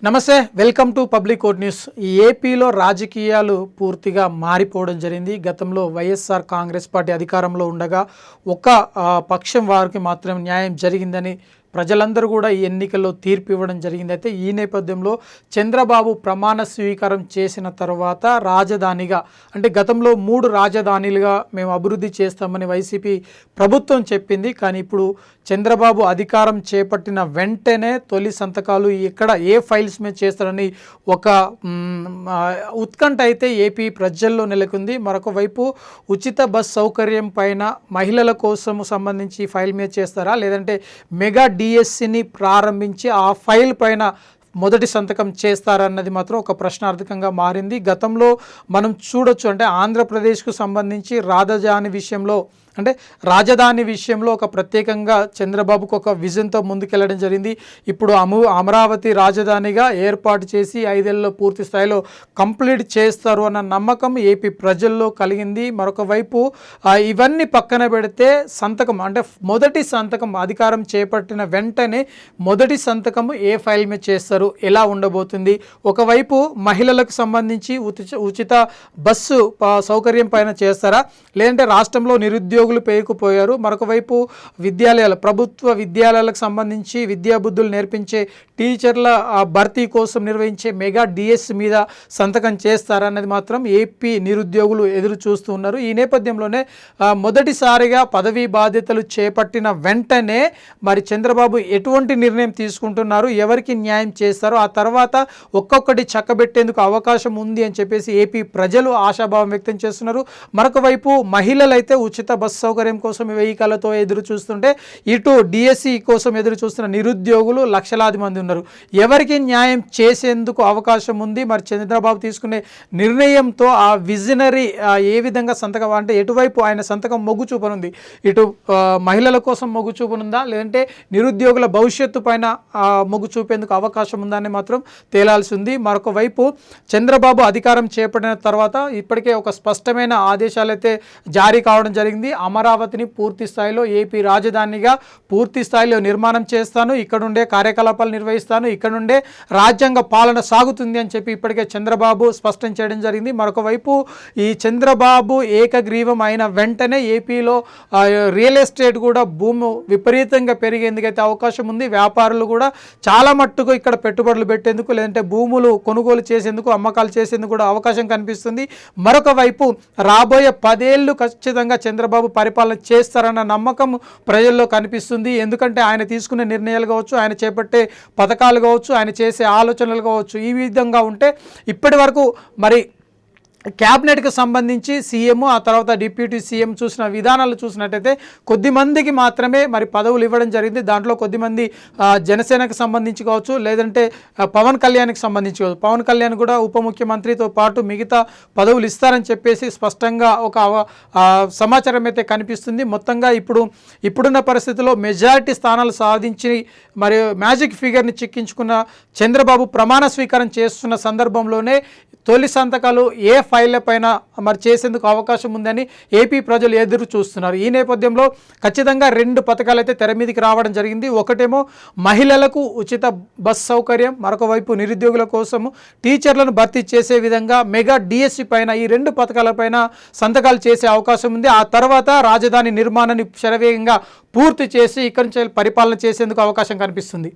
నమస్తే, welcome to public court news. ఈ ఏపీలో రాజకీయాలు పూర్తిగా మారిపోవడం జరిగింది. గతంలో వైఎస్ఆర్ కాంగ్రెస్ పార్టీ అధికారంలో ఉండగా ఒక పక్షం వారికి మాత్రం న్యాయం జరిగిందని ప్రజలందరూ కూడా ఈ ఎన్నికల్లో తీర్పు ఇవ్వడం జరిగింది. అయితే ఈ నేపథ్యంలో చంద్రబాబు ప్రమాణ స్వీకారం చేసిన తర్వాత రాజధానిగా అంటే గతంలో 3 రాజధానిలుగా మేము అభివృద్ధి చేస్తామని వైసీపీ ప్రభుత్వం చెప్పింది. కానీ ఇప్పుడు చంద్రబాబు అధికారం చేపట్టిన వెంటనే తొలి సంతకాలు ఎక్కడ ఏ ఫైల్స్ మీద చేస్తారని ఒక ఉత్కంఠ అయితే ఏపీ ప్రజల్లో నెలకొంది. మరొక వైపు ఉచిత బస్ సౌకర్యం పైన మహిళల కోసం సంబంధించి ఫైల్ మీద చేస్తారా, లేదంటే మెగా డిఎస్సిని ప్రారంభించి ఆ ఫైల్ పైన మొదటి సంతకం చేస్తారన్నది మాత్రం ఒక ప్రశ్నార్థకంగా మారింది. గతంలో మనం చూడొచ్చు, అంటే ఆంధ్రప్రదేశ్కు సంబంధించి రాజధాని విషయంలో ఒక ప్రత్యేకంగా చంద్రబాబుకు ఒక విజన్తో ముందుకెళ్లడం జరిగింది. ఇప్పుడు అమరావతి రాజధానిగా ఏర్పాటు చేసి 5 ఏళ్లలో పూర్తి స్థాయిలో కంప్లీట్ చేస్తారు అన్న నమ్మకం ఏపీ ప్రజల్లో కలిగింది. మరొక వైపు ఇవన్నీ పక్కన పెడితే సంతకం అంటే మొదటి సంతకం అధికారం చేపట్టిన వెంటనే మొదటి సంతకం ఏ ఫైల్ మీద చేస్తారు, ఎలా ఉండబోతుంది? ఒకవైపు మహిళలకు సంబంధించి ఉచిత బస్సు సౌకర్యం పైన చేస్తారా, లేదంటే రాష్ట్రంలో నిరుద్యోగులు పేరుకుపోయారు, మరొక వైపు ప్రభుత్వ విద్యాలయాలకు సంబంధించి విద్యాబుద్ధులు నేర్పించే టీచర్ల భర్తీ కోసం నిర్వహించే మెగా డిఎస్ మీద సంతకం చేస్తారన్నది మాత్రం ఏపీ నిరుద్యోగులు ఎదురు చూస్తూ ఉన్నారు. ఈ నేపథ్యంలోనే మొదటిసారిగా పదవీ బాధ్యతలు చేపట్టిన వెంటనే మరి చంద్రబాబు ఎటువంటి నిర్ణయం తీసుకుంటున్నారు, ఎవరికి న్యాయం చేస్తారో, ఆ తర్వాత ఒక్కొక్కటి చక్కబెట్టేందుకు అవకాశం ఉంది అని చెప్పేసి ఏపీ ప్రజలు ఆశాభావం వ్యక్తం చేస్తున్నారు. మరొక వైపు మహిళలైతే ఉచిత బస్ సౌకర్యం కోసం వెహికలతో ఎదురు చూస్తుంటే, ఇటు డిఎస్సి కోసం ఎదురు చూస్తున్న నిరుద్యోగులు లక్షలాది మంది ఉన్నారు. ఎవరికి న్యాయం చేసేందుకు అవకాశం ఉంది? మరి చంద్రబాబు తీసుకునే నిర్ణయంతో ఆ విజనరీ ఏ విధంగా సంతకం, అంటే ఎటువైపు ఆయన సంతకం మొగ్గు చూపనుంది? ఇటు మహిళల కోసం మొగ్గు చూపనుందా, లేదంటే నిరుద్యోగుల భవిష్యత్తు పైన మొగ్గు చూపేందుకు అవకాశం ఉందా అని మాత్రం తేలాల్సి ఉంది. మరొక వైపు చంద్రబాబు అధికారం చేపట్టిన తర్వాత ఇప్పటికే ఒక స్పష్టమైన ఆదేశాలు అయితే జారీ కావడం జరిగింది. అమరావతిని పూర్తి స్థాయిలో ఏపీ రాజధానిగా పూర్తి స్థాయిలో నిర్మాణం చేస్తాను, ఇక్కడ ఉండే కార్యకలాపాలు నిర్వహిస్తాను, ఇక్కడ నుండే రాజ్యాంగ పాలన సాగుతుంది అని చెప్పి ఇప్పటికే చంద్రబాబు స్పష్టం చేయడం జరిగింది. మరొక వైపు ఈ చంద్రబాబు ఏకగ్రీవం అయిన వెంటనే ఏపీలో రియల్ ఎస్టేట్ కూడా భూమి విపరీతంగా పెరిగేందుకైతే అవకాశం ఉంది. వ్యాపారులు కూడా చాలా మట్టుకు ఇక్కడ పెట్టుబడులు పెట్టేందుకు, లేదంటే భూములు కొనుగోలు చేసేందుకు, అమ్మకాలు చేసేందుకు కూడా అవకాశం కనిపిస్తుంది. మరొక వైపు రాబోయే 10 ఏళ్ళు ఖచ్చితంగా చంద్రబాబు పరిపాలన చేస్తారన్న నమ్మకం ప్రజల్లో కనిపిస్తుంది. ఎందుకంటే ఆయన తీసుకునే నిర్ణయాలు కావచ్చు, ఆయన చేపట్టే పథకాలు కావచ్చు, ఆయన చేసే ఆలోచనలు కావచ్చు, ఈ విధంగా ఉంటే ఇప్పటి వరకు మరి క్యాబినెట్కి సంబంధించి సీఎం, ఆ తర్వాత డిప్యూటీ సీఎం చూసిన విధానాలు చూసినట్టయితే కొద్దిమందికి మాత్రమే మరి పదవులు ఇవ్వడం జరిగింది. దాంట్లో కొద్దిమంది జనసేనకు సంబంధించి కావచ్చు, లేదంటే పవన్ కళ్యాణ్కి సంబంధించి కావచ్చు. పవన్ కళ్యాణ్ కూడా ఉప ముఖ్యమంత్రితో పాటు మిగతా పదవులు ఇస్తారని చెప్పేసి స్పష్టంగా ఒక సమాచారం అయితే కనిపిస్తుంది. మొత్తంగా ఇప్పుడున్న పరిస్థితుల్లో మెజారిటీ స్థానాలు సాధించి మరి మ్యాజిక్ ఫిగర్ని చిక్కించుకున్న చంద్రబాబు ప్రమాణ స్వీకారం చేస్తున్న సందర్భంలోనే తొలి సంతకాలు ఏ ఫైళ్ళ పైన మరి చేసేందుకు అవకాశం ఉందని ఏపీ ప్రజలు ఎదురు చూస్తున్నారు. ఈ నేపథ్యంలో ఖచ్చితంగా 2 పథకాలు అయితే తెర మీదకి రావడం జరిగింది. ఒకటేమో మహిళలకు ఉచిత బస్ సౌకర్యం, మరొక వైపు నిరుద్యోగుల కోసము టీచర్లను భర్తీ చేసే విధంగా మెగా డిఎస్సి పైన ఈ 2 పథకాలపైన సంతకాలు చేసే అవకాశం ఉంది. ఆ తర్వాత రాజధాని నిర్మాణాన్ని శరవేగంగా పూర్తి చేసి ఇక్కడి నుంచి పరిపాలన చేసేందుకు అవకాశం కనిపిస్తుంది.